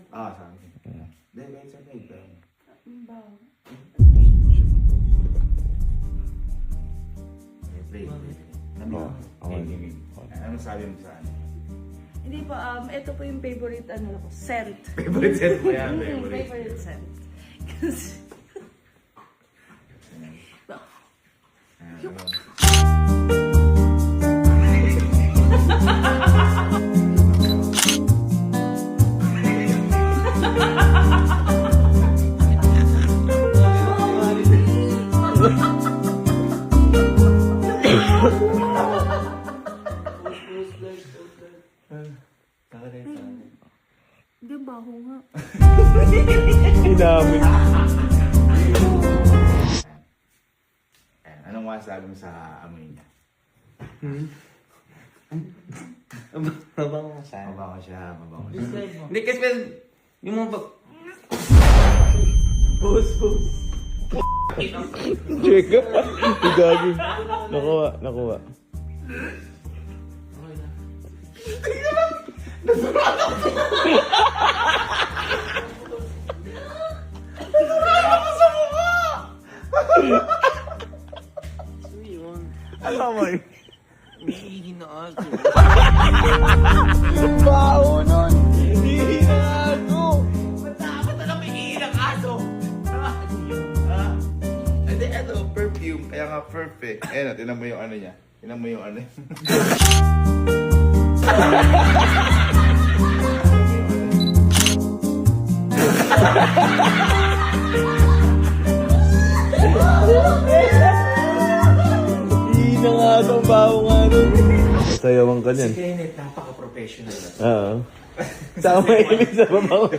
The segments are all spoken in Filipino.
Sa amin. Hindi, kahit sa may pero. Play. Ano sabi mo sa ano? Hindi po, ito po yung favorite scent. Favorite scent mo yan, Favorite scent. Kasi, hindi baho nga. Inamin. Anong masasabi mo sa amoy niya? Mabango siya. Mabango siya. Hindi kasi yung mga Check up. Gagi. Nakuha. Alam mo yun? umiihi na ako. Bao nun! Hindi na ako! Dapat alam may iilang aso! Hindi, ito, perfume. Kaya nga perfect. Ayan, tinan mo yung ano niya. Tinan mo yung ano. Hindi na nga ako, bao nga nun. Sayawan ka niyan. Si Kenneth, napaka-professional na. Oo. Saka mahilig sa babaw.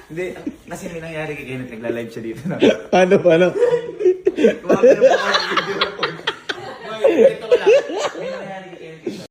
Hindi, kasi may nangyari kay Kenneth, nagla-live siya dito na. Paano? Kumapit na po ako ng video. Ito ko lang. May nangyari